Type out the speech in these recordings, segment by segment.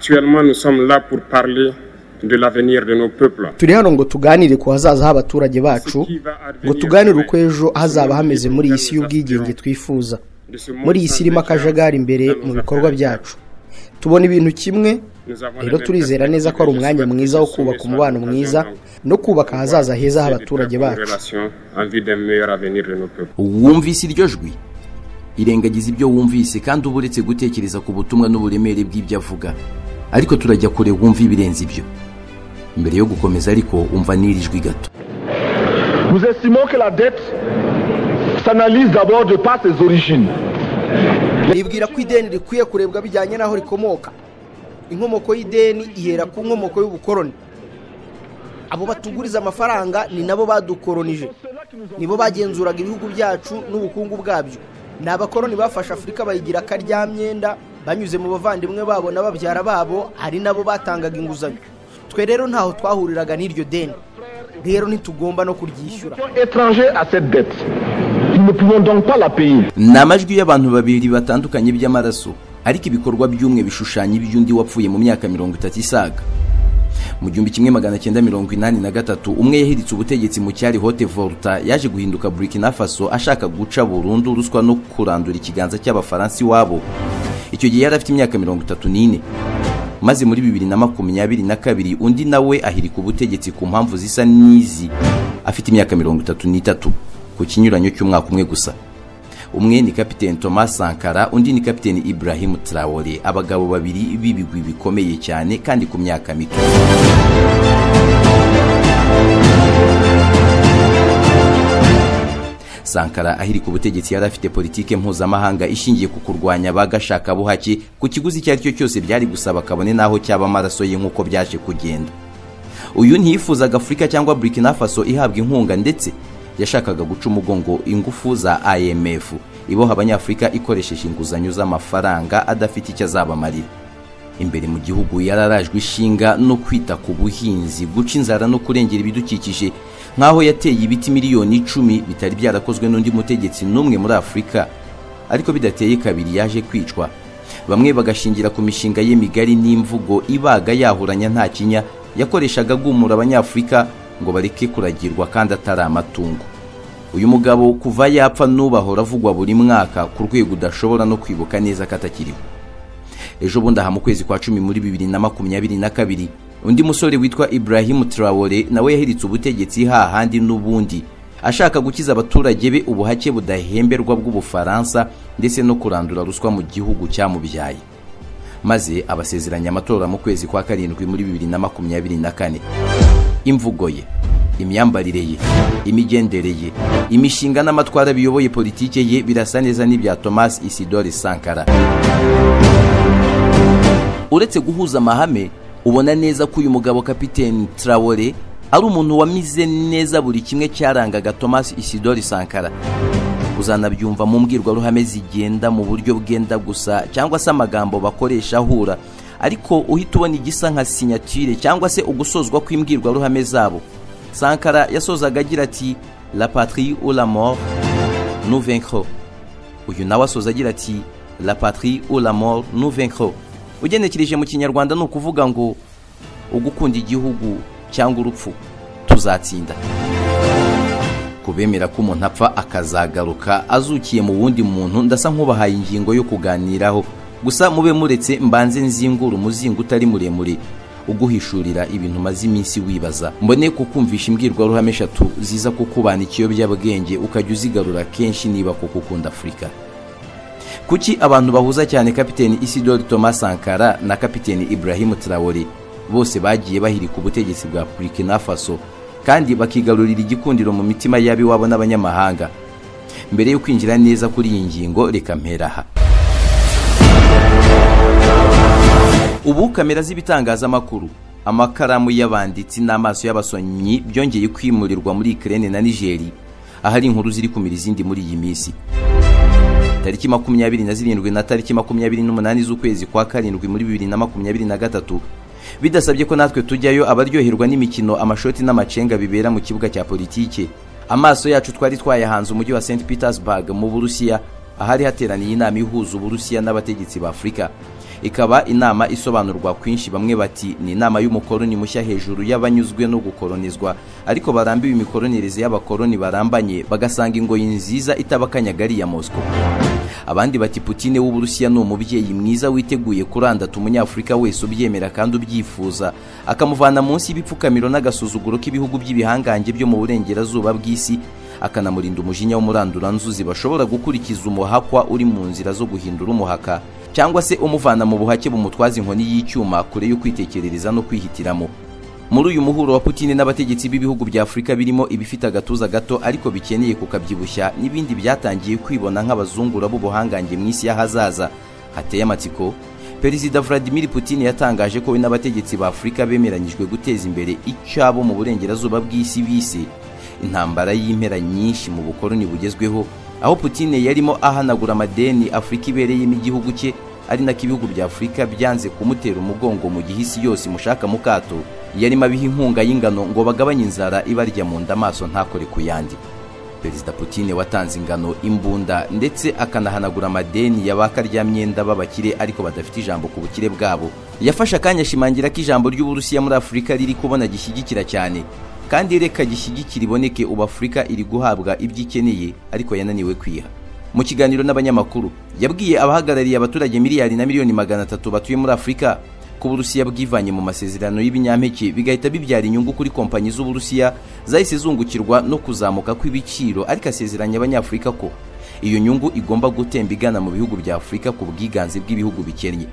Actuellement, nous sommes là pour parler de l'avenir de nos peuples. Turi hano ngo tuganire ku hazaza h'abaturage bacu, ngo tuganire uko ejo hazaba hameze muri iyi si y'ubwigenge twifuza, muri iyi si irimo akajagari imbere mu bikorwa byacu. Tubona ibintu kimwe, rero turizera neza ko ari umwanya mwiza wo kubaka umubano mwiza no kubaka ahazaza heza h'abaturage bacu. Wumvise iryo jwi? Irengagiza ibyo wumvise kandi uburetse gutekereza ku butumwa n'uburemere bw'ibyo avuga. Ariko turajya kure wumva ibirenze ibyo. Mbere yo gukomeza ariko umva nirijwi gato. Nous estimons que la dette s'analyse d'abord de par ses origines. Nibwira ko ideni rikwiye kurebwa bijyanye naho rikomoka. Inkomoko y'ideni ihera ku nkomoko y'ubukoroni. Abo batuguriza amafaranga ni nabo badukoronije. Nibo bagenzuraga ibihugu byacu n'ubukungu bwabyo. N'abakoroni bafasha Afrika bayigira karyamyenda banyuze mu bavandimwe babo n'ababyara babo, ari nabo batangaga inguzanyo. Twe rero ntaho twahuriraga n'iryo deni. Rero ntitugomba no kuryishyura. Étranger à cette dette. Nous ne pouvons donc pas la payer. Namajwi y'abantu babiri batandukanye by'amaraso, ariko ibikorwa by'umwe bishushanya iby'undi wapfuye mu myaka 30 isaga. Mu 1983 umwe yahiritse ubutegetsi mu cyari Haute Volta yaje guhinduka Burkina Faso ashaka guca burundu ruswa no kurandura ikiganza cy'abafaransi wabo. Icyo gihe yari afite imyaka 34. Maze muri 2022 undi nawe ahirika ubutegetsi ku mpamvu zisa n'izi afite imyaka 33 ku kinyuranyo cy'umwaka umwe gusa. Umwe ni Kapiteni Thomas Sankara, undi ni Kapiteni Ibrahim Traoré, abagabo babiri b'ibigwi bikomeye cyane kandi ku myaka mito. Sankara ahirika ubutegetsi yari afite politike mpuzamahanga ishingiye ku kurwanya bagashaka buhake ku kiguzi cyari cyo cyose byari gusaba kabone naho cyaba amaraso ye nk'uko byaje kugenda. Uyu ntiyifuzaga Afrika cyangwa Burkina Faso ihabwa inkunga, ndetse yashakaga guca umugongo ingufu za IMF iboha abanyafrika ikoresheje inguzanyo z'amafaranga adafite icyo azabamarira. Imbere mu gihugu yararajwe ishinga no kwita ku buhinzi, guca inzara no kurengera ibidukikije, nkaho yateye ibiti miliyoni 10 bitari byarakozwe n'undi mutegetsi n'umwe muri Afrika, ariko bidateye kabiri yaje kwicwa. Bamwe bagashingira ku mishinga ye migari n'imvugo ibaga yahuranya nta kinya yakoreshaga gumura abanyafrika ngo bareke kuragirwa kandi atari amatungo. Uyu mugabo kuva yapfa n'ubahora avugwa buri mwaka ku rwego udashobora no kwibuka neza katakiriho. Ejo bundi aha mu kwezi kwa 10 muri 2022 undi musore witwa Ibrahim Traoré nawe yahiritse ubutegetsi hahandi n'ubundi ashaka gukiza abaturage be ubuhake budahemberwa bw'Ubufaransa ndetse no kurandura ruswa mu gihugu cyamubyaye. Maze abasezeranya amatora mu kwezi kwa 7 muri 2024. Imvugo ye, imyambarire ye, imigendere ye, imishinga n'amatwara biyoboye politike ye birasa neza n'ibya Thomas Isidore Sankara. Uretse guhuza amahame, ubona neza ko uyu mugabo Kapiteni Traoré ari umuntu wamize neza buri kimwe cyarangaga Thomas Isidore Sankara. Uzanabyumva mu mbwirwaruhame zigenda mu buryo bwenda gusa cyangwa se amagambo bakoresha ahura, ariko uhita ubona igisa nka signature cyangwa se ugusozwa kw'imbwirwaruhame zabo. Sankara yasozaga agira ati la patrie ou la mort, nous vaincrons. Uyu nawe asoza agira ati la patrie ou la mort, nous vaincrons. Ugenekereje mu Kinyarwanda no kuvuga ngo ugukunda igihugu cyangwa urupfu tuzatsinda. Kubemera ko umuntu apfa akazagaruka azukiye mu wundi muntu, ndasa nkubahaye ingingo yo kuganiraho, gusa mube muretse mbanze nzingura umuzingo utari muremure uguhishurira ibintu maze iminsi wibaza, mbone kukumvisha imbwirwaruhame 3 ziza kukubana ikiyobyabwenge ukajya uzigarura kenshi niba kukukunda Afrika. Kuki abantu bahuza cyane Kapiteni Isidore Thomas Sankara na Kapiteni Ibrahim Traoré bose bagiye bahirika ubutegetsi bwa Burkina Faso kandi bakigarurira igikundiro mu mitima yabi wabo n'abanyamahanga? Mbere yo kwinjira neza kuri iyi ngingo, reka mperaha. Ubu kamera z'ibitangazamakuru, amakaramu y'abanditsi n'amaso y'abasomyi byongeye kwimurirwa muri Ukraine na Nigeria, ahari inkuru ziri kumira izindi muri iyi minsi. Tariki 27 na tariki 28 z'ukwezi kwa 7 muri 2023, bidasabye ko natwe tujyayo abaryoherwa n'imikino, amashoti n'amacenga bibera mu kibuga cya politike. Amaso yacu twari twayahanze umujyi wa St Petersburg mu Burusiya, ahari hateraniye inama ihuza Uburusiya n'abategetsi ba Afrika. ikaba inama isobanurwa kwinshi. Bamwe bati ni inama y'umukoloni mushya hejuru y'abanyuzwe no gukolonizwa ariko barambiwe imikoronirize y'abakoloni barambanye bagasanga ingoyi nziza itabakanyagari ya Moscow. Abandi bati Putin w'Uburusiya ni umubyeyi mwiza witeguye kurandata umunyafurika wese ubyemera kandi ubyifuza akamuvana munsi y'ibipfukamiro n'agasuzuguro k'ibihugu by'ibihangange byo mu burengerazuba bw'isi, akanamurinda umujinya w'umuranduranzuzi bashobora gukurikiza umuhakwa uri mu nzira zo guhindura umuhaka cyangwa se umuvana mu buhake bumutwaza inkoni y'icyuma kure yo kwitekerereza no kwihitiramo. Muri uyu muhuro wa Putin n'abategetsi b'ibihugu bya Afurika birimo ibifite agatuza gato ariko bikeneye kukabyibushya n'ibindi byatangiye kwibona nk'abazungura b'ubuhangange mu isi y'ahazaza hateye amatsiko, Perezida Vladimir Putin yatangaje ko we n'abategetsi ba Afurika bemeranyijwe guteza imbere icyabo mu burengerazuba bw'isi bise intambara y'impera nyinshi mu bukoloni bugezweho, aho Putin yarimo ahanagura amadeni Afurika ibereyemo igihugu cye, ari nako ibihugu bya Afurika byanze kumutera umugongo mu gihe isi yose mushaka mu kato, yarimo abiha inkunga y'ingano ngo bagabanye inzara ibarya mu nda amaso ntakore ku yandi. Perezida Putin watanze ingano, imbunda ndetse akanahanagura amadeni y'abakaryamyenda b'abakire ariko badafite ijambo ku bukire bwabo, yafashe akanya ashimangira ko ijambo ry'Uburusiya muri Afurika riri kubona gishyigikira cyane kandi reka gishyigikira iboneke ubu Afurika iri guhabwa ibyo ikeneye ariko yananiwe kwiha. Mu kiganiro n'abanyamakuru yabwiye abahagarariye abaturage miliyari na miliyoni 300 batuye muri Afurika ko Uburusiya bwivanye mu masezerano y'ibinyampeke bigahita bibyara inyungu kuri kompanyi z'Uburusiya zahise zungukirwa no kuzamuka kw'ibiciro, ariko asezeranya abanyafurika ko iyo nyungu igomba gutemba igana mu bihugu bya Afurika ku bwiganze bw'ibihugu bikennye.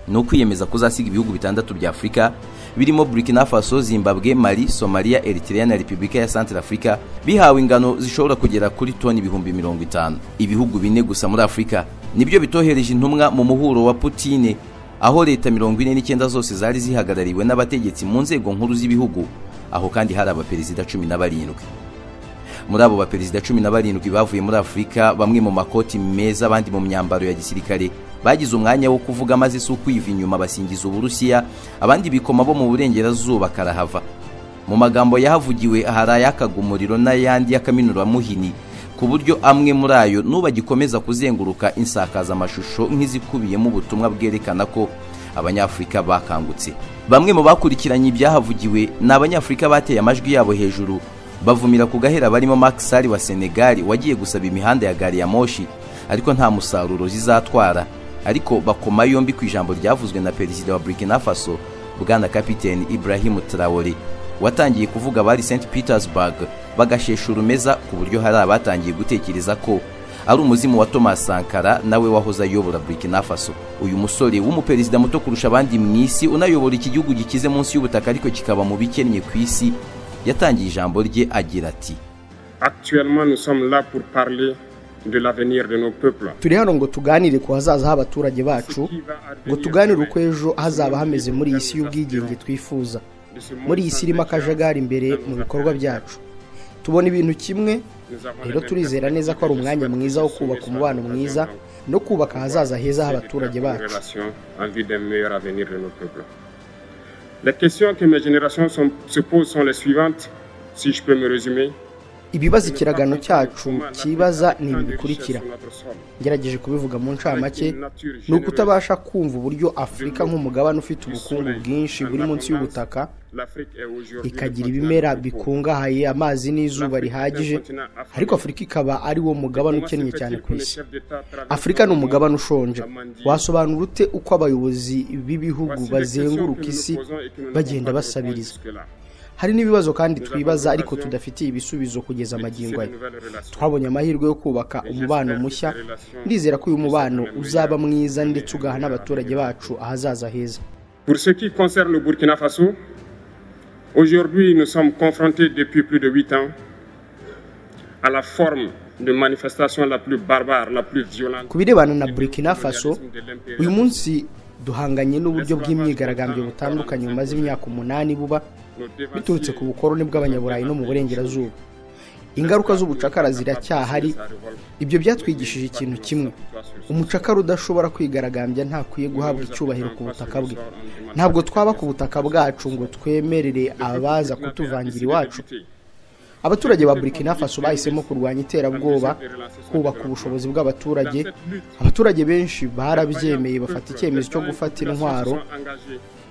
No kwiyemeza kuzasiga ibihugu 6 bya Afurika birimo Burkina Faso, Zimbabwe, Mali, Somalia, Eritrea na Repubulika ya Central Africa bihawe ingano zishobora kugera kuri toni 50,000. Ibihugu 4 gusa muri Afurika nibyo bitohereje intumwa mu muhuro wa Putin, aho leta 49 zose zari zihagarariwe n'abategetsi mu nzego nkuru z'ibihugu, aho kandi hari abaperezida 17. Muri abo baperezida 17 bavuye muri Afurika, bamwe mu makoti meza abandi mu myambaro ya gisirikare, bagize umwanya wo kuvuga maze si ukwiva inyuma basingiza Uburusiya, abandi bikoma bo mu burengerazuba karahava. Mu magambo yahavugiwe hari ayakagumuriro n'ayandi y'akaminura muhini, ku buryo amwe muri ayo nuba gikomeza kuzenguruka insakaza amashusho nk'izikubiyemo ubutumwa bwerekana ko abanyafurika bakangutse. Bamwe mu bakurikiranye ibyahavugiwe ni abanyafurika bateye amajwi yabo hejuru bavumira ku gahera, barimo Macky Sall wa Senegal wagiye gusaba imihanda ya gari ya moshi ariko nta musaruro zizatwara, ariko bakoma yombi ku ijambo ryavuzwe na Perezida wa Burkina Faso Bwana Kapiteni Ibrahim Traoré watangiye kuvuga bari St Petersburg bagashesha urumeza, ku buryo hari abatangiye gutekereza ko ari umuzimu wa Thomas Sankara nawe wahoze ayobora Burkina Faso. Uyu musore w'umuperezida muto kurusha abandi mu isi unayobora iki gihugu gikize munsi y'ubutaka ariko kikaba mu bikennye ku isi, yatangiye ijambo rye agira ati: Actuellement nous sommes là pour parler de l'avenir de nos peuples. Turi hano ngo tuganire ku hazaza h'abaturage bacu, ngo tuganire uko ejo hazaba hameze muri iyi si y'ubwigenge twifuza, muri iyi si irimo akajagari imbere mu bikorwa byacu. Tubona ibintu kimwe, rero turizera neza ko ari umwanya mwiza wo kubaka umubano mwiza no kubaka ahazaza heza h'abaturage bacu. Les questions que mes générations se posent sont les suivantes, si je peux me résumer. Ibibazo ikiragano cyacu kibaza ni ibi bikurikira, ngerageje kubivuga mu ncamake: ni ukutabasha kumva uburyo Afurika nk'umugabane ufite ubukungu bwinshi buri munsi y'ubutaka, ikagira ibimera bikungahaye, amazi n'izuba rihagije, ariko Afurika ikaba ari wo mugabane ukennye cyane ku isi. Afurika ni umugabane ushonje. Wasobanura ute uko abayobozi b'ibihugu bazenguruka isi bagenda basabiriza? Hari n'ibibazo kandi twibaza ariko tudafitiye ibisubizo kugeza magingo aya. Twabonye amahirwe yo kubaka umubano mushya, ndizera ko uyu mubano uzaba mwiza ndetse ugaha n'abaturage bacu ahazaza heza. Pour ce qui concerne le Burkina Faso, aujourd'hui nous sommes confrontés depuis plus de 8 ans à la forme de manifestation la plus barbare, la plus violente. Ku birebana na Burkina Faso, uyu munsi duhanganye n'uburyo bw'imyigaragambyo butandukanye bumaze imyaka 8 buba biturutse ku bukoroni bw'abanyaburayi no mu burengerazuba. Ingaruka z'ubucakara ziracyahari. Ibyo byatwigishije ikintu kimwe: umucakara udashobora kwigaragambya ntakwiye guhabwa icyubahiro ku butaka bwe. Ntabwo twaba ku butaka bwacu ngo twemerere abaza kutuvangira iwacu. abaturage ba Burkina Faso bahisemo kurwanya iterabwoba, kubaka ubushobozi bw'abaturage. Abaturage benshi barabyemeye bafata icyemezo cyo gufata intwaro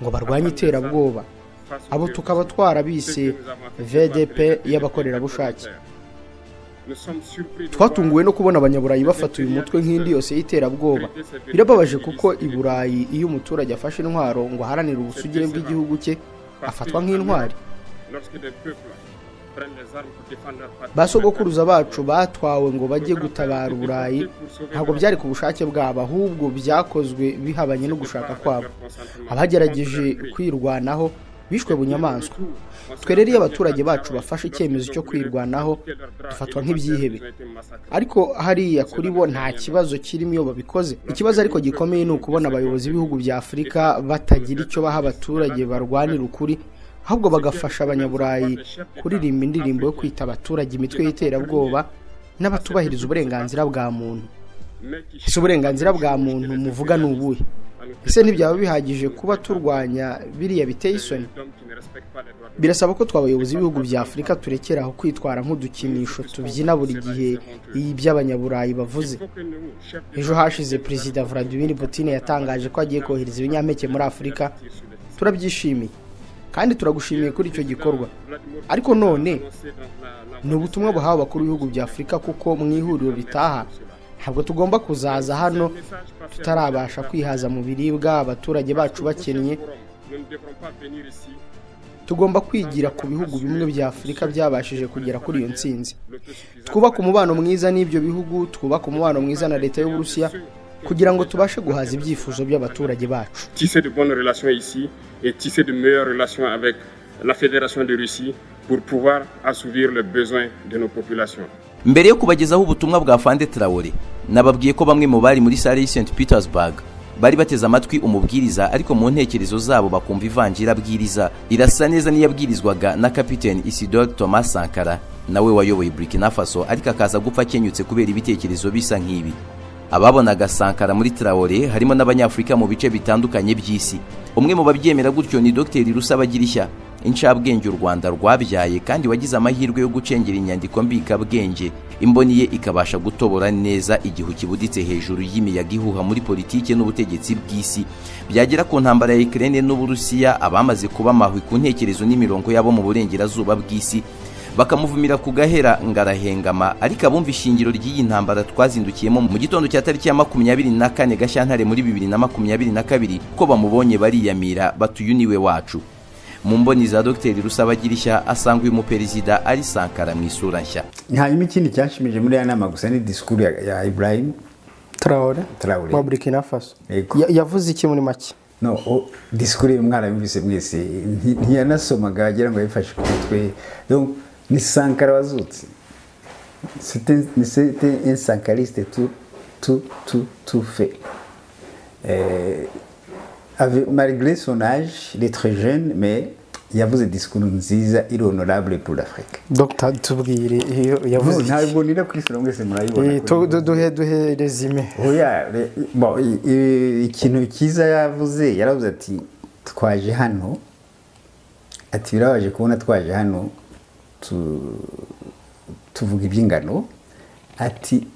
ngo barwanye iterabwoba. Abo tukaba twarabise VDP y'abakorerabushake. Twatunguwe no kubona abanyaburayi bafata uyu mutwe nk'indi yose y'iterabwoba. Birababaje kuko i Burayi iyo umuturage afashe intwaro ngo aharanire ubusugire bw'igihugu cye afatwa nk'intwari. Basogokuruza bacu batwawe ngo bajye gutabara Burayi, ntabwo byari ku bushake bwabo, ahubwo byakozwe bihabanye no gushaka kwabo. Abagerageje kwirwanaho bishwe bunyamaswa. Twe rero iyo abaturage bacu bafashe icyemezo cyo kwirwanaho dufatwa nk'ibyihebe, ariko hariya kuri bo nta kibazo kirimo iyo babikoze. Ikibazo ariko gikomeye ni ukubona abayobozi b'ibihugu bya Afurika batagira icyo baha abaturage barwanira ukuri, ahubwo bagafasha abanyaburayi kuririmba indirimbo yo kwita abaturage imitwe y'iterabwoba n'abatubahiriza uburenganzira bwa muntu. Ese uburenganzira bwa muntu muvuga ni ubuhe? Ese ntibyaba bihagije kuba turwanya biriya biteye isoni? Birasaba ko twabayobozi b'ibihugu bya Afurika turekeraho kwitwara nk'udukinisho tubyina buri gihe iby'abanyaburayi bavuze. Ejo hashize Perezida Vladimir Putin yatangaje ko agiye kohereza ibinyampeke muri Afurika. Turabyishimiye kandi turagushimiye kuri icyo gikorwa, ariko none ni ubutumwa buhawe abakuru b'ibihugu bya Afurika kuko mu ihuriro ritaha ntabwo tugomba kuzaza hano tutarabasha kwihaza mu biribwa, abaturage bacu bakennye. Tugomba kwigira ku bihugu bimwe bya Afurika byabashije kugera kuri iyo ntsinzi. Twubaka umubano mwiza n'ibyo bihugu, twubaka umubano mwiza na leta y'Uburusiya kugira ngo tubashe guhaza ibyifuzo by'abaturage bacu. Tisser de bonnes relations ici et tisser de meilleures relations avec la Fédération de Russie pour pouvoir assouvir les besoins de nos populations. Mbere yo kubagezaho ubutumwa bwa Fande Traoré, nababwiye ko bamwe mu bari muri salle St Petersburg bari bateze amatwi umubwiriza, ariko mu ntekerezo zabo bakumva ivanjira abwiriza irasa neza n'iyabwirizwaga na Kapiteni Isidore Thomas Sankara, nawe wayoboye Burkina Faso ariko akaza gupfa kenyutse kubera ibitekerezo bisa nk'ibi. Ababonaga Sankara muri Traoré harimo n'abanyafurika mu bice bitandukanye by'isi. Umwe mu babyemera gutyo ni Dr Rusabagirishya, incabwenge u Rwanda rwabyaye kandi wagize amahirwe yo gucengera inyandiko mbikabwenge, imboni ye ikabasha gutobora neza igihu kibuditse hejuru y'imiyaga ihuha muri politike n'ubutegetsi bw'isi. Byagera ku ntambara ya Ukraine n'Uburusiya, abamaze kuba mahwi ku ntekerezo n'imirongo yabo mu burengerazuba bw'isi bakamuvumira ku gahera ngarahengama, ariko abumva ishingiro ry'iyi ntambara twazindukiyemo mu gitondo cya tariki ya 24 Gashyantare muri 2022 ko bamubonye bariyamira batuyu niwe wacu. Mu mboni za Dr Rusabagirishya asanga uyu muperezida ari Sankara mu isura nshya. Hanyuma ikindi cyashimije muri ya nama gusa ni disikuru ya Ibrahim Traoré wa Burkina Faso. Yavuze iki muri make? No, disikuru y'umwana yumvise mwese ntiyanasomaga agira ngo yifashe ku mutwe. Donc ni Sankara wazutse. C'était un sankariste tout fait. Malgré son âge, il est très jeune, mais yavuze discours nziza iri honorable pour l'Afrique. Dr tubwire yavuze ntabwo nira kuri sura mwese murayibona. Duhe resume. Oya, bon, ikintu kiza yavuze, yaravuze ati twaje hano, ati birabaje kubona twaje hano tuvuga iby'ingano, ati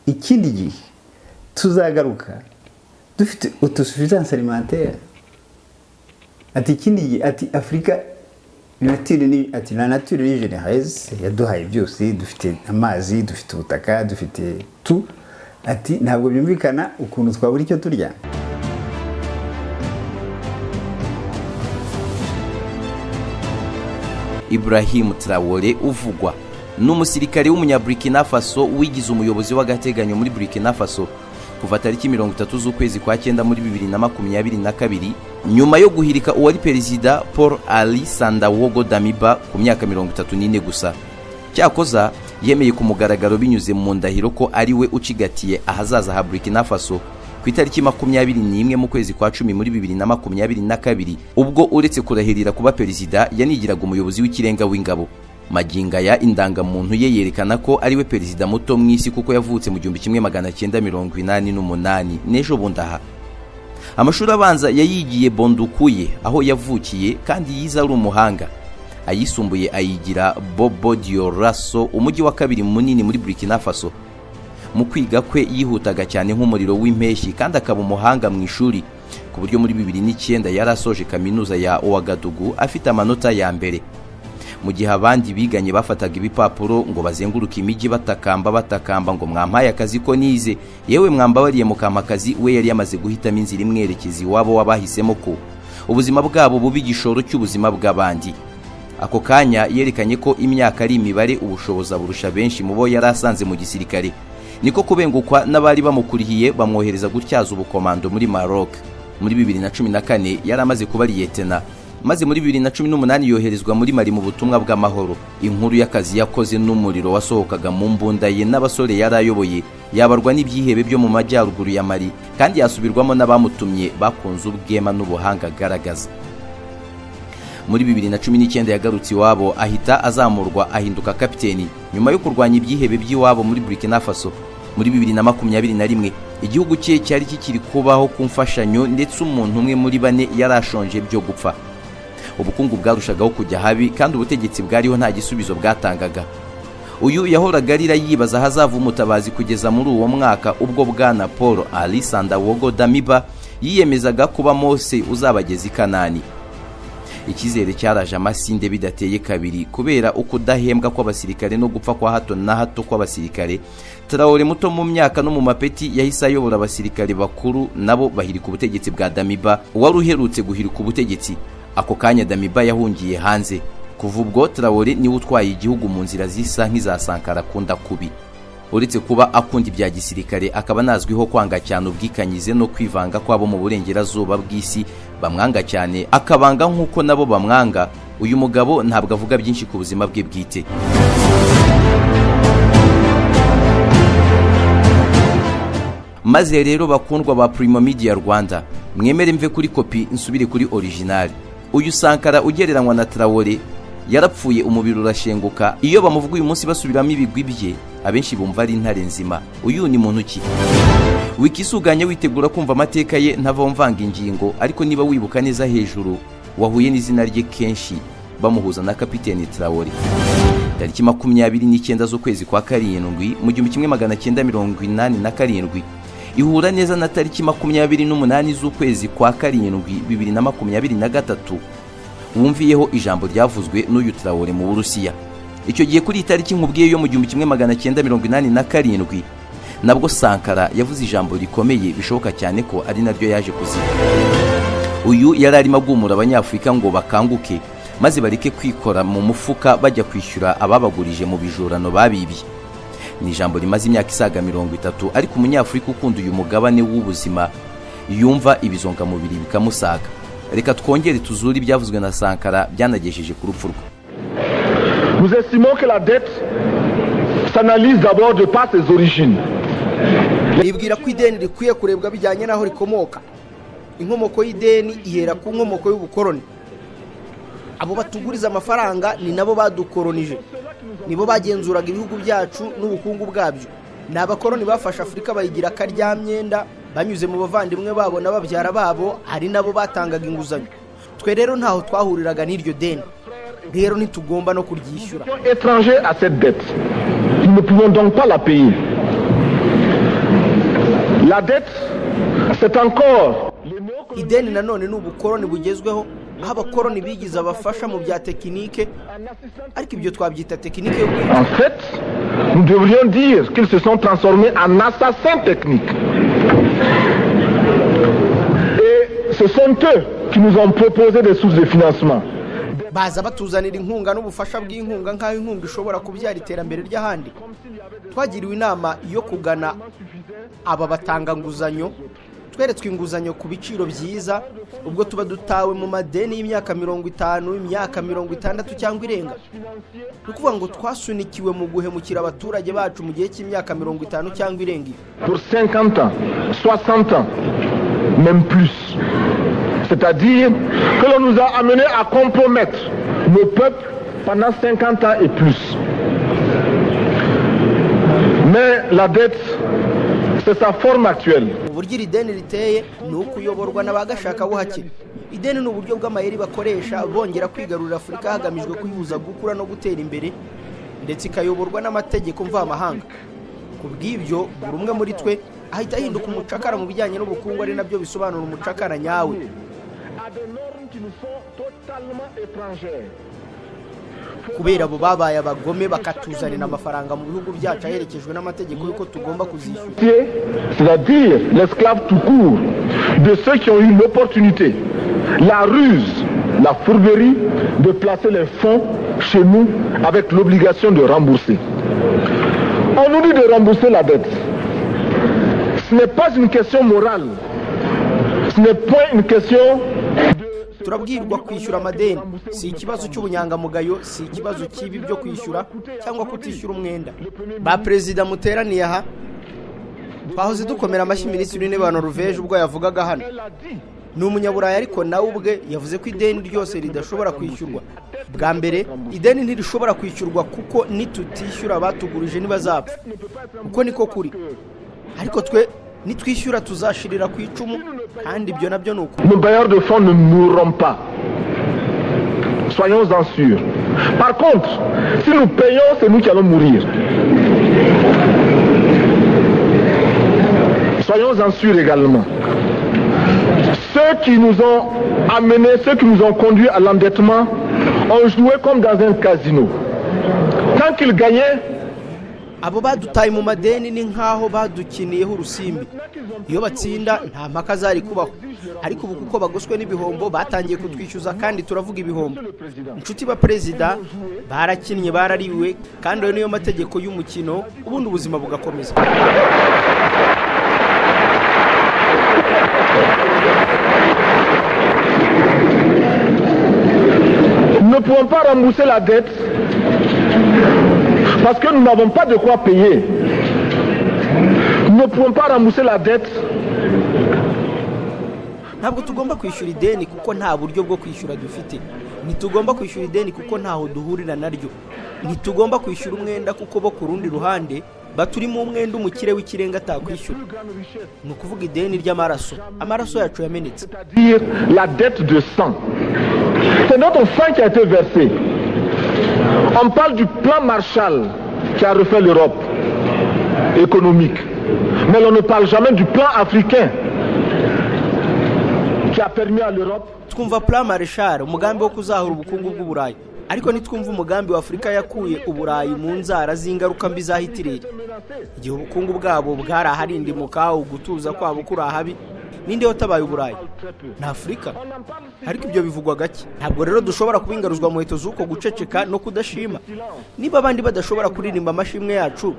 ikindi gihe tuzagaruka dufite autosuffisance alimentaire, ati ikindi gihe ati Afrika la nature ni généreuse, yaduhaye byose, dufite amazi, dufite ubutaka, dufite tout, ati ntabwo byumvikana ukuntu twabura icyo turya. Ibrahim Traoré uvugwa n'umusirikare w'umunyaburkina Faso wigize umuyobozi w'agateganyo muri Burkina Faso kuva tariki 30 z'ukwezi kwa 9 muri 2022 nyuma yo guhirika uwari perezida Paul Ali Sandawogo Damiba ku myaka 34 gusa. Cyakoza yemeye ku mugaragaro binyuze mu ndahiro ko ari we ucigatiye ahazaza ha Burkina Faso ku itariki 21 mu kwezi kwa 10 muri 2022, ubwo uretse kurahirira kuba perezida yanigiraga umuyobozi w'ikirenga w'ingabo. Maginga ya indangamuntu ye yerekana ko ari we perezida muto mw'isi kuko yavutse mu 1988 n'ejo bundaha. Amashuri abanza yayigiye Bondukuye aho yavukiye kandi yiza ari umuhanga. ayisumbuye ayigira Bobo Dioulasso, umujyi wa kabiri munini muri Burkina Faso. Mu kwiga kwe yihutaga cyane nk'umuriro w'impeshyi kandi akaba umuhanga mu ishuri, ku buryo muri 2009 yarasoje kaminuza ya Ouagadougou afite amanota ya mbere. Mu gihe abandi biganye bafataga ibipapuro ngo bazenguruke imijyi batakamba ngo mwampaye akazi ko nize, yewe mwambabariye mukamakazi, we yari yamaze guhitamo inzira imwerekeza iwabo wabahisemo ko ubuzima bwabo bubi igishoro cy'ubuzima bw'abandi. Ako kanya yerekanye ko imyaka ari imibare, ubushoboza burusha benshi mu bo yari asanze mu gisirikare. Niko kubengukwa n'abari bamukurihiye bamwohereza gutyaza ubukomando muri Maroc. Muri 2014 yari amaze kuba liyetena, maze muri 2018 yoherezwa muri Mali mu butumwa bw'amahoro. Inkuru y'akazi yakoze n'umuriro wasohokaga mu mbunda ye n'abasore yari ayoboye yabarwa n'ibyihebe byo mu majyaruguru ya Mali, kandi yasubirwamo n'abamutumye bakunze ubwema n'ubuhanga agaragaza. Muri 2019 yagarutse iwabo ahita azamurwa ahinduka kapiteni nyuma yo kurwanya ibyihebe by'iwabo muri Burkina Faso. Muri 2021 igihugu cye cyari kikiri kubaho ku mfashanyo, ndetse umuntu umwe muri bane yarashonje byo gupfa. Ubukungu bwarushagaho kujya habi kandi ubutegetsi bwariho nta gisubizo bwatangaga. Uyu yahoraga arira yibaza hazava umutabazi kugeza muri uwo mwaka ubwo bwana Paul Ali Sandaogo Damiba yiyemezaga kuba Mose uzabageza i Kanani. Ikizere cyaraje amasinde bidateye kabiri kubera ukudahembwa kw'abasirikare no gupfa kwa hato na hato kw'abasirikare. Traoré muto mu myaka no mu mapeti yahise ayobora abasirikare bakuru nabo bahirika ubutegetsi bwa Damiba wari uherutse guhirika ubutegetsi. Ako kanya Damiba yahungiye hanze. Kuva ubwo Traoré niwe utwaye igihugu mu nzira zisa nk'iza Sankara akunda kubi. Uretse kuba akunda ibya gisirikare, akaba nazwiho kwanga cyane ubwikanyize no kwivanga kwabo mu burengerazuba bw'isi bamwanga cyane, akabanga nk'uko nabo bamwanga. Uyu mugabo ntabwo avuga byinshi ku buzima bwe bwite. Maze rero bakundwa ba Primo Media Rwanda, mwemere mve kuri kopi nsubire kuri original. Uyu Sankara ugereranywa na Traoré yarapfuye, umubiri urashenguka. Iyo bamuvuga uyu munsi basubiramo ibigwi bye, abenshi bumva ari intare nzima. Uyu ni muntu ki? Wikisuganya witegura kumva amateka ye ntava mvanga ingingo, ariko niba wibuka neza hejuru wahuye n'izina rye kenshi bamuhuza na kapiteni Traoré. Tariki 29 z'ukwezi kwa karindwi mu 1987 ihura neza na tariki 28 z'ukwezi kwa karindwi 2023 wumviyeho ijambo ryavuzwe n'uyu Traoré mu Burusiya. Icyo gihe kuri itariki nkubwiye yo mu 1987 nabwo Sankara yavuze ijambo rikomeye bishoboka cyane ko ari naryo yaje kuzira. Uyu yari arimo agumura abanyafurika ngo bakanguke maze bareke kwikora mu mufuka bajya kwishyura ababagurije mu bijurano babibye. Ni ijambo rimaze imyaka isaga 30, ariko umunyafurika ukunda uyu mugabane w'ubuzima yumva ibizonga mubiri bikamusaga. Reka twongere tuzuri ibyavuzwe na Sankara byanagejeje ku rupfu rwe. Nous estimons que la dette s'analyse d'abord de par ses origines. Nibwira ko ideni rikwiye kurebwa bijyanye naho rikomoka. Inkomoko y'ideni ihera ku nkomoko y'ubukoroni. Abo batuguriza amafaranga ni nabo badukoronije, nibo bagenzuraga ibihugu byacu n'ubukungu bwabyo. N'abakoroni bafasha Afrika bayigira akaryamyenda banyuze mu bavandimwe babo n'ababyara babo, ari nabo batangaga inguzanyo. Twe rero ntaho twahuriraga n'iryo deni, rero ntitugomba no kuryishyura. Étranger à cette dette, nous ne pouvons donc pas la payer. La dette, c'est encore ideni nanone n'ubukoroni bugezweho, aho abakoroni bigize abafasha mu bya tekinike, ariko ibyo twabyita tekinike yo kwica. En fait, nous devrions dire qu'ils se sont transformés en assassins techniques. Et ce sont eux qui nous ont proposé des sources de financement. Baza batuzanira inkunga n'ubufasha bw'inkunga nk'aho inkunga ishobora kubyara iterambere ry'ahandi. Twagiriwe inama yo kugana aba batanga nguzanyo, tweretswe inguzanyo ku biciro byiza ubwo tuba dutawe mu madeni y'imyaka 50, imyaka 60 cyangwa irenga. Nukuvuga ngo twasunikiwe mu guhemukira abaturage bacu mu gihe cy'imyaka 50 cyangwa irenga. Pour 50 ans, 60 ans, même plus. C'est-à-dire que l'on nous a amenés à compromettre nos peuples pendant 50 ans et plus. Mais la dette, c'est sa forme actuelle. Uburyo iri deni riteye ni ukuyoborwa n'abagashaka buhake. ideni ni uburyo bw'amayeri bakoresha bongera kwigarurira Afurika hagamijwe kuyibuza gukura no gutera imbere ndetse ikayoborwa n'amategeko mvamahanga. Ku bw'ibyo buri umwe muri twe ahita ahinduka umucakara mu bijyanye n'ubukungu, ari nabyo bisobanura umucakara nyawe. Kubera abo babaye abagome bakatuzanira amafaranga mu bihugu byacu aherekejwe n'amategeko yuko tugomba kuzishyura. C'est-à-dire l'esclave tout court de ceux qui ont eu l'opportunité, la ruse, la fourberie de placer les fonds chez nous avec l'obligation de rembourser. On nous dit de rembourser la dette. Ce n'est pas une question morale. Ce n'est pas une question de... turabwirwa kwishyura amadeni si ikibazo cy'ubunyangamugayo, si ikibazo cy'ibi byo kwishyura cyangwa kutishyura umwenda. Ba perezida muteraniye aha twahoze dukomera amashyi Minisitiri w'Intebe Noruveje ubwo yavugaga hano. Ni umunyaburayi ariko nawe ubwe yavuze ko ideni ryose ridashobora kwishyurwa. Bwa mbere ideni ntirishobora kwishyurwa kuko nitutishyura batugurije ntibazapfa. Uko niko kuri. Ariko twe nitwishyura tuzashirira ku icumu kandi ibyo nabyo nuko. Nos bailleurs de fonds ne mourront pas. Soyons-en sûrs. Par contre, si nous payons, c'est nous qui allons mourir. Soyons-en sûrs également. Ceux qui nous ont amenés, ceux qui nous ont conduits à l'endettement, ont joué comme dans un casino. Quand ils gagnaient, abo badutaye mu madeni ni nkaho badukiniyeho urusimbi. Iyo batsinda nta mpaka zari kubaho, ariko ubu kuko bagoswe n'ibihombo batangiye kutwishyuza kandi turavuga ibihombo. Inshuti ba perezida barakinnye barariwe kandi ayo niyo mategeko y'umukino, ubundi ubuzima bugakomeza. Nous ne pouvons pas rembourser la dette parce que nous n'avons pas de quoi payer. Nous ne pouvons pas rembourser la dette. Ntabwo tugomba kwishyura ideni kuko nta buryo bwo kwishyura dufite. Ntitugomba kwishyura ideni kuko ntaho duhurira naryo. Ntitugomba kwishyura umwenda kuko bo ku rundi ruhande baturimo umwenda umukire w'ikirenga atakwishyura. Ni ukuvuga ideni ry'amaraso. Amaraso yacu yamenetse. C'est-à-dire la dette de sang. C'est notre sang qui a été versé. On parle du plan Marshall qui a refait l'Europe économique. Mais on ne parle jamais du plan africain qui a permis à l'Europe. Twumva plan Marshall, umugambi wo kuzahura ubukungu bw'Uburayi. Ariko nitwumva umugambi wa Afurika yakuye Uburayi mu nzara z'ingaruka mbi za Hitler. Igihe ubukungu bwabo bwaraharindimuka, ugutuza kwabo kurahabi, ninde watabaye Uburayi? Na Afurika. Ariko ibyo bivugwa gake. Ntabwo rero dushobora kubingaruzwa mu heto z'uko guceceka no kudashima. Niba abandi badashobora kuririmba amashimwe yacu,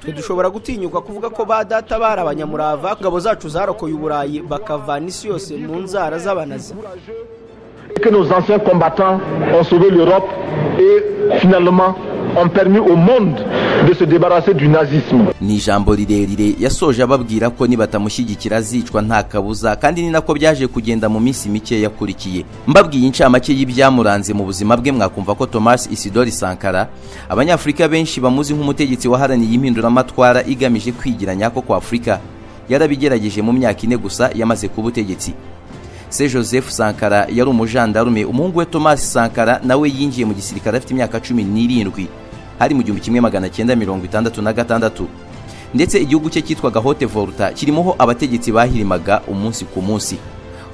twe dushobora gutinyuka kuvuga ko badata bara abanyamurava ngabo zacu zarokoye Uburayi bakavana isi yose mu nzara z'abanazi. Que nos anciens combattants ont sauvé l'Europe et finalement ont permis au monde de se débarrasser du nazisme. Ni ijambo rirerire yasoje ababwira ko nibatamushyigikira azicwa nta kabuza, kandi ni nako byaje kugenda mu minsi mike yakurikiye. Mbabwiye incamake y'ibyamuranze mu buzima bwe, mwakumva ko Thomas Isidore Sankara abanyafurika benshi bamuzi nk'umutegetsi waharaniye impinduramatwara igamije kwigira nyako kwa Afurika. Yarabigerageje mu myaka 4 gusa yamaze ku butegetsi. Se Joseph Sankara yari umujandarume. Umuhungu we Thomas Sankara nawe yinjiye mu gisirikare afite imyaka 17 hari mu 1966, ndetse igihugu cye cyitwaga Haute-Volta kirimoho abategetsi bahirimaga umunsi ku munsi.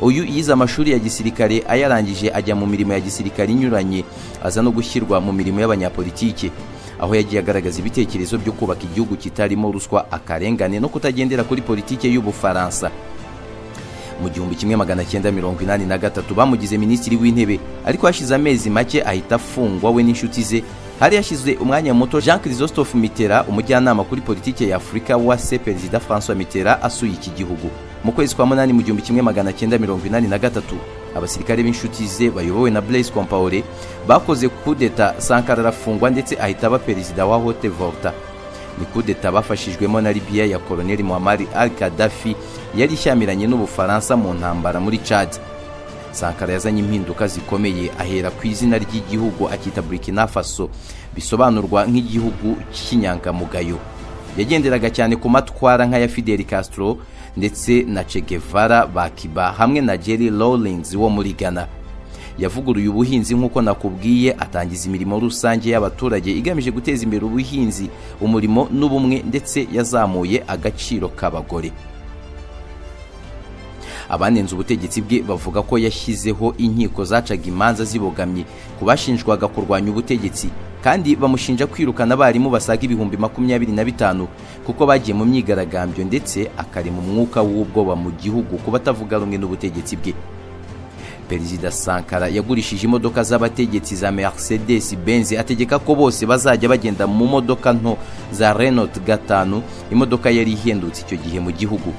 Uyu yize amashuri ya gisirikare, ayarangije ajya mu mirimo ya gisirikare inyuranye, aza no gushyirwa mu mirimo y'abanyapolitike, aho yagiye agaragaza ibitekerezo byo kubaka igihugu kitarimo ruswa, akarengane no kutagendera kuri politike y'Ubufaransa. Mu 1983 bamugize minisitiri w'intebe, ariko hashize amezi make ahita afungwa we n'inshuti ze. Hari yashizwe umwanya muto Jean Christophe Mitterrand, umujyanama kuri politike ya Afurika wa se Perezida François Mitterrand asuye iki gihugu. Mu kwezi kwa 8 mu 1983 abasirikare b'inshuti ze bayobowe na Blaise Compaoré bakoze kudeta. Sankara arafungwa ndetse ahita aba perezida wa Haute-Volta. Ni kudeta bafashijwemo na Libya ya Colonel Muammar al-Gaddafi yari ishyamiranye n'Ubufaransa mu ntambara muri Chad. Sankara yazanye impinduka zikomeye, ahera ku izina ry'igihugu akita Burkina Faso, bisobanurwa nk'igihugu cy'inyangamugayo. Yagenderaga cyane ku matwara nka ya Fidel Castro ndetse na Che Guevara ba Cuba hamwe na Jerry Rawlings wo muri Ghana. Yavuguruye ubuhinzi nk'uko nakubwiye, atangiza imirimo rusange y'abaturage igamije guteza imbere ubuhinzi, umurimo n'ubumwe, ndetse yazamuye agaciro k'abagore. Abanenze ubutegetsi bwe bavuga ko yashyizeho inkiko zacaga imanza zibogamye ku bashinjwaga kurwanya ubutegetsi, kandi bamushinja kwirukana abarimu basaga 25,000 kuko bagiye mu myigaragambyo, ndetse akarema umwuka w'ubwoba mu gihugu ku batavuga rumwe n'ubutegetsi bwe. Perezida Sankara yagurishije imodoka z'abategetsi za Mercedes Benz, ategeka ko bose bazajya bagenda mu modoka nto za Renault 5, imodoka yari ihendutse icyo gihe mu gihugu.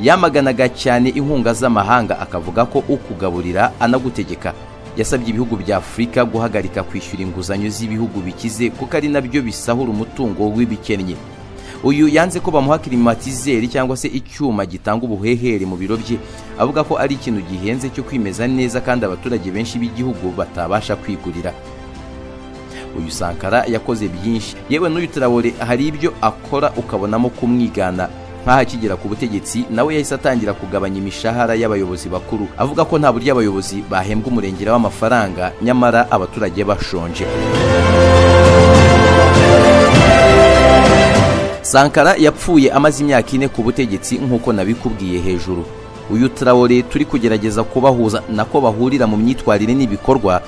Yamaganaga cyane inkunga z'amahanga, akavuga ko ukugaburira anagutegeka. Yasabye ibihugu bya Afurika guhagarika kwishyura inguzanyo z'ibihugu bikize kuko ari nabyo bisahura umutungo w'ibikennye. Uyu yanze ko bamuha klimatizeri cyangwa se icyuma gitanga ubuhehere mu biro bye, avuga ko ari ikintu gihenze cyo kwimeza neza kandi abaturage benshi b'igihugu batabasha kwigurira. Uyu Sankara yakoze byinshi, yewe n'uyu Traoré hari ibyo akora ukabonamo kumwigana. Nkaho akigera ku butegetsi nawe yahise atangira kugabanya imishahara y'abayobozi bakuru, avuga ko nta buryo abayobozi bahembwa umurengera w'amafaranga nyamara abaturage bashonje. Sankara yapfuye amaze imyaka 4 ku butegetsi nk'uko nabikubwiye hejuru. Uyu Traoré turi kugerageza kubahuza nako bahurira mu myitwarire n'ibikorwa,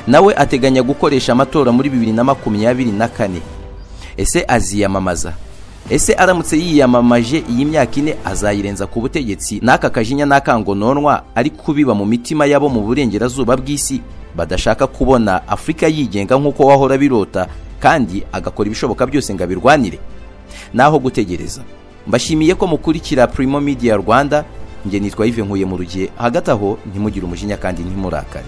nawe ateganya gukoresha amatora muri 2024. Ese aziyamamaza? Ese aramutse yiyamamaje iyi myaka 4 azayirenza ku butegetsi n'aka kajinya n'akangononwa ari kubiba mu mitima yabo mu burengerazuba bw'isi badashaka kubona Afurika yigenga nk'uko wahora birota, kandi agakora ibishoboka byose ngo abirwanire? Naho gutegereza. Mbashimiye ko mukurikira Primo Media Rwanda. Nge nitwa Yves Nkuye mu rugiye. Hagati aho ntimugire umujinya kandi ntimurakare.